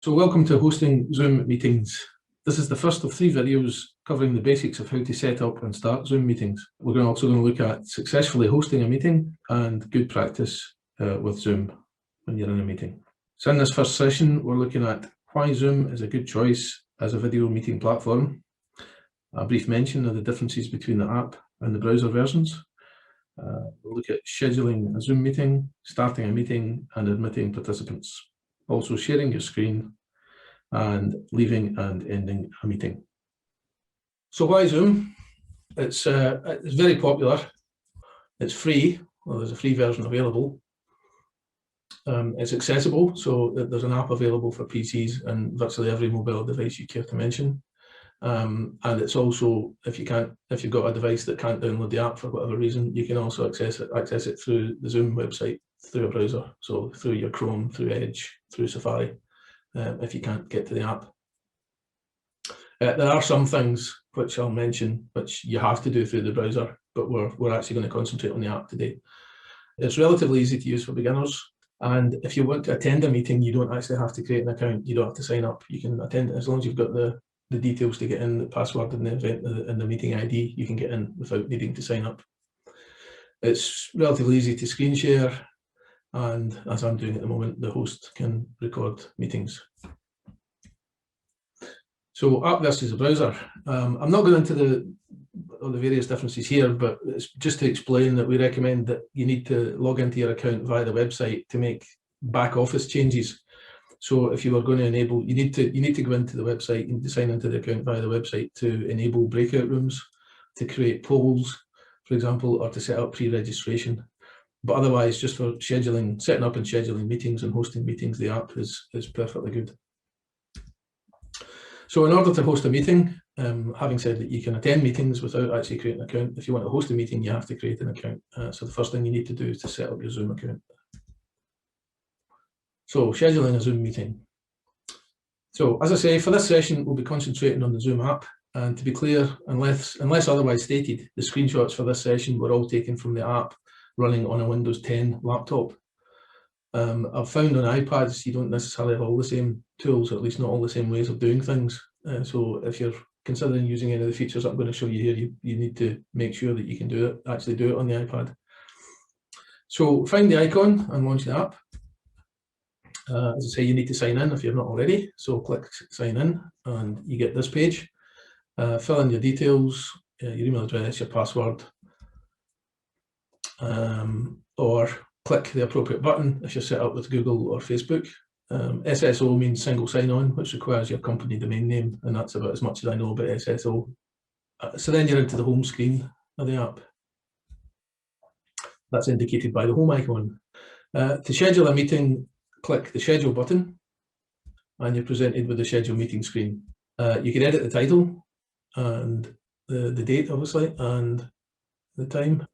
So welcome to hosting Zoom meetings. This is the first of 3 videos covering the basics of how to set up and start Zoom meetings. We're also going to look at successfully hosting a meeting and good practice with Zoom when you're in a meeting. So in this first session, we're looking at why Zoom is a good choice as a video meeting platform, a brief mention of the differences between the app and the browser versions. We'll look at scheduling a Zoom meeting, starting a meeting and admitting participants. Also sharing your screen and leaving and ending a meeting. So why Zoom? It's very popular. It's free. Well, there's a free version available. It's accessible, so there's an app available for PCs and virtually every mobile device you care to mention. And it's also, if you've got a device that can't download the app for whatever reason, you can also access it through the Zoom website, through a browser, so through your Chrome, through Edge, through Safari, if you can't get to the app. There are some things which I'll mention which you have to do through the browser, but we're actually going to concentrate on the app today. It's relatively easy to use for beginners, and if you want to attend a meeting, you don't actually have to create an account. You don't have to sign up. You can attend as long as you've got the details to get in, the password and the event and the meeting ID. You can get in without needing to sign up. It's relatively easy to screen share, and as I'm doing at the moment, the host can record meetings. So app versus a browser. I'm not going into all the various differences here, but it's just to explain that we recommend that you need to log into your account via the website to make back office changes. So if you are going to enable, you need to go into the website, you need to sign into the account via the website to enable breakout rooms, to create polls, for example, or to set up pre-registration. But otherwise, just for scheduling, setting up and scheduling meetings and hosting meetings, the app is perfectly good. So in order to host a meeting, having said that you can attend meetings without actually creating an account, if you want to host a meeting, you have to create an account. So the first thing you need to do is to set up your Zoom account. So scheduling a Zoom meeting. So as I say, for this session, we'll be concentrating on the Zoom app. And to be clear, unless otherwise stated, the screenshots for this session were all taken from the app running on a Windows 10 laptop. I've found on iPads, you don't necessarily have all the same tools, or at least not all the same ways of doing things. So if you're considering using any of the features I'm going to show you here, you need to make sure that you can actually do it on the iPad. So find the icon and launch the app. As I say, you need to sign in if you're not already. So click sign in and you get this page. Fill in your details, your email address, your password, or click the appropriate button if you're set up with Google or Facebook. SSO means single sign-on, which requires your company domain name, and that's about as much as I know about SSO. So then you're into the home screen of the app. That's indicated by the home icon. To schedule a meeting, click the schedule button, and you're presented with the schedule meeting screen. You can edit the title and the date, obviously, and the time.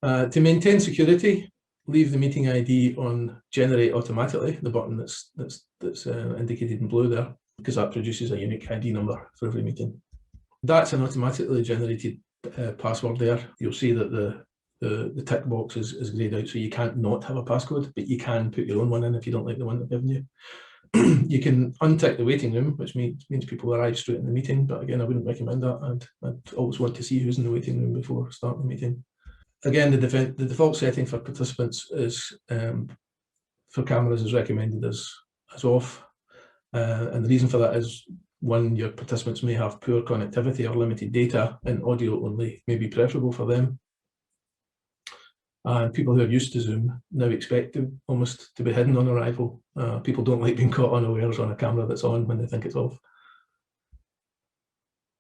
To maintain security, leave the meeting ID on generate automatically, the button that's indicated in blue there, because that produces a unique ID number for every meeting. That's an automatically generated password there. You'll see that the tick box is greyed out, so you can't not have a passcode, but you can put your own one in if you don't like the one they've given you. You can untick the waiting room, which means people arrive straight in the meeting, but again, I wouldn't recommend that. I'd always want to see who's in the waiting room before starting the meeting. Again, the default setting for participants is for cameras is recommended as off, and the reason for that is, one, your participants may have poor connectivity or limited data, and audio only may be preferable for them. And people who are used to Zoom now expect them almost to be hidden on arrival. People don't like being caught unawares on a camera that's on when they think it's off.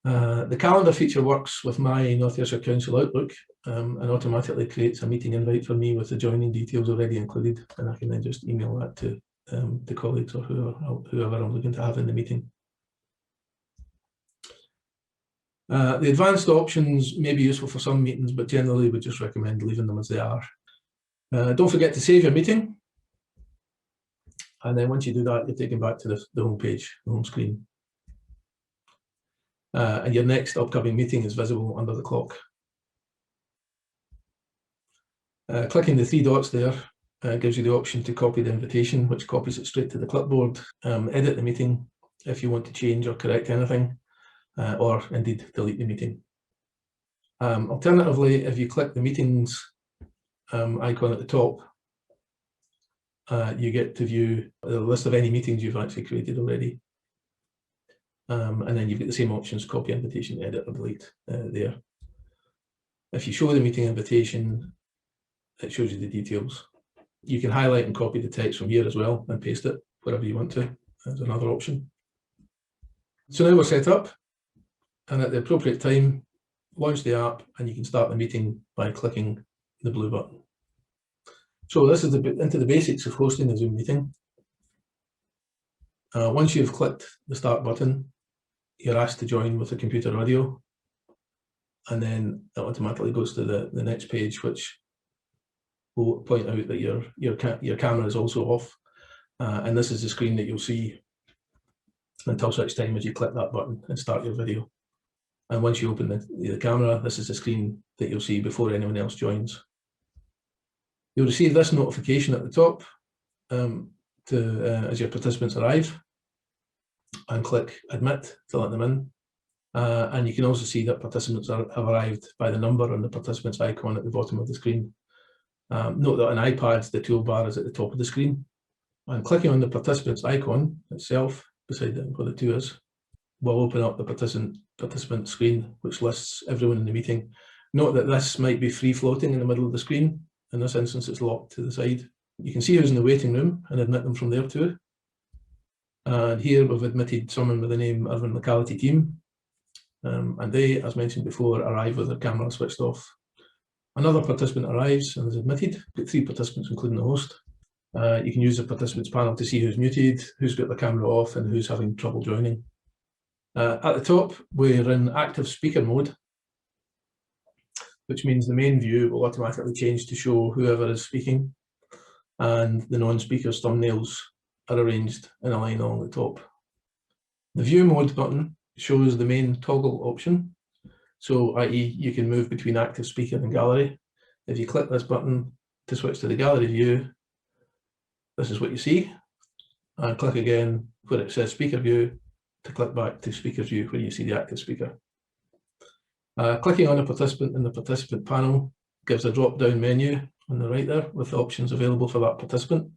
The calendar feature works with my North Ayrshire Council Outlook and automatically creates a meeting invite for me with the joining details already included, and I can then just email that to colleagues or whoever I'm looking to have in the meeting. The advanced options may be useful for some meetings, but generally we just recommend leaving them as they are. Don't forget to save your meeting, and then once you do that, you're taken back to the home page, the home screen. And your next upcoming meeting is visible under the clock. Clicking the 3 dots there gives you the option to copy the invitation, which copies it straight to the clipboard, edit the meeting if you want to change or correct anything, or indeed delete the meeting. Alternatively, if you click the meetings icon at the top, you get to view the list of any meetings you've actually created already. And then you've got the same options, copy invitation, edit or delete there. If you show the meeting invitation, it shows you the details. You can highlight and copy the text from here as well and paste it wherever you want to. There's another option. So now we're set up, and at the appropriate time, launch the app and you can start the meeting by clicking the blue button. So this is into the basics of hosting a Zoom meeting. Once you've clicked the start button, you're asked to join with a computer audio, and then it automatically goes to the next page, which will point out that your camera is also off, and this is the screen that you'll see until such time as you click that button and start your video. And once you open the camera, this is the screen that you'll see before anyone else joins. You'll receive this notification at the top as your participants arrive, and click admit to let them in. And you can also see that participants have arrived by the number on the participants icon at the bottom of the screen. Note that on iPads, the toolbar is at the top of the screen. And clicking on the participants icon itself, beside where the 2 is, will open up the participant screen, which lists everyone in the meeting. Note that this might be free floating in the middle of the screen. In this instance, it's locked to the side. You can see who's in the waiting room and admit them from there too. And here we've admitted someone with the name Irvine Locality Team. And they, as mentioned before, arrive with their camera switched off. Another participant arrives and is admitted. We've got 3 participants, including the host. You can use the participants panel to see who's muted, who's got the camera off, and who's having trouble joining. At the top, we're in active speaker mode, which means the main view will automatically change to show whoever is speaking, and the non-speakers' thumbnails are arranged in a line along the top. The view mode button shows the main toggle option. So, i.e., you can move between active speaker and gallery. If you click this button to switch to the gallery view, this is what you see. And click again where it says speaker view to click back to speaker view where you see the active speaker. Clicking on a participant in the participant panel gives a drop-down menu on the right there with the options available for that participant.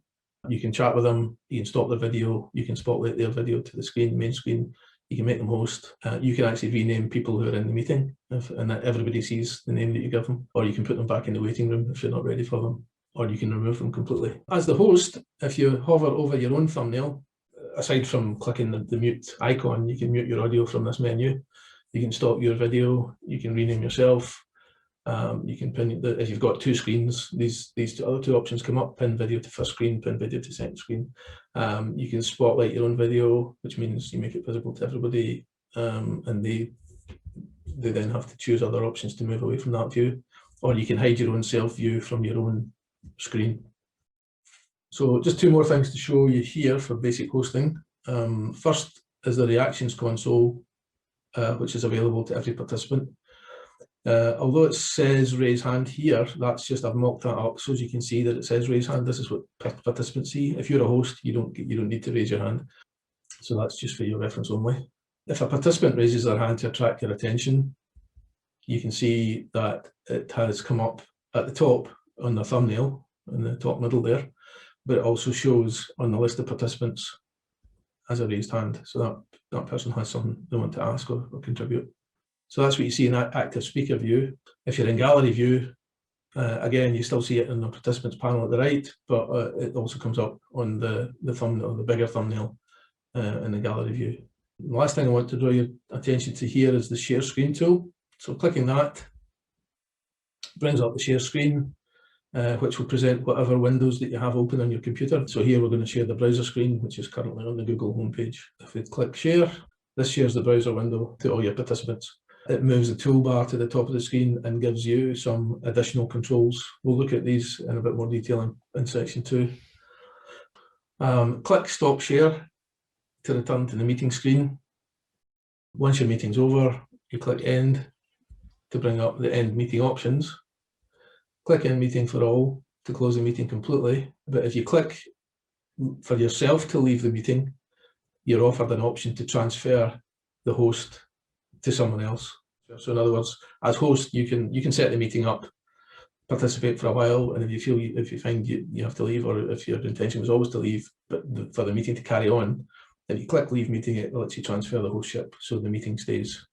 You can chat with them, you can stop their video, you can spotlight their video to the screen, main screen, you can make them host. You can actually rename people who are in the meeting and that everybody sees the name that you give them, or you can put them back in the waiting room if you're not ready for them, or you can remove them completely. As the host, if you hover over your own thumbnail, aside from clicking the mute icon, you can mute your audio from this menu. You can stop your video, you can rename yourself, you can pin, if you've got 2 screens, these other 2 options come up, pin video to first screen, pin video to second screen. You can spotlight your own video, which means you make it visible to everybody, and they then have to choose other options to move away from that view, or you can hide your own self view from your own screen. So just 2 more things to show you here for basic hosting. First is the reactions console, which is available to every participant. Although it says raise hand here, that's just, I've mocked that up so as you can see that it says raise hand. This is what participants see. If you're a host, you don't need to raise your hand. So that's just for your reference only. If a participant raises their hand to attract your attention, you can see that it has come up at the top on the thumbnail, in the top middle there, but it also shows on the list of participants as a raised hand. So that person has something they want to ask or contribute. So that's what you see in that active speaker view. If you're in gallery view, again, you still see it in the participants panel at the right, but it also comes up on the thumbnail, the bigger thumbnail in the gallery view. The last thing I want to draw your attention to here is the share screen tool. So clicking that brings up the share screen, which will present whatever windows that you have open on your computer. So here we're going to share the browser screen, which is currently on the Google homepage. If we click share, this shares the browser window to all your participants. It moves the toolbar to the top of the screen and gives you some additional controls. We'll look at these in a bit more detail in section 2. Click stop share to return to the meeting screen. Once your meeting's over, you click end to bring up the end meeting options. Click end meeting for all to close the meeting completely, but if you click for yourself to leave the meeting, you're offered an option to transfer the host to someone else. So in other words, as host, you can set the meeting up, participate for a while, and if you find you have to leave, or if your intention was always to leave, but for the meeting to carry on, then you click leave meeting, it lets you transfer the hostship, so the meeting stays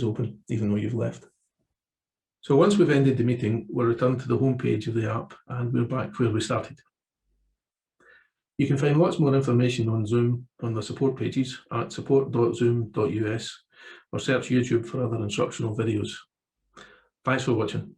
open even though you've left. So once we've ended the meeting, we'll return to the home page of the app, and we're back where we started. You can find lots more information on Zoom on the support pages at support.zoom.us, or search YouTube for other instructional videos. Thanks for watching.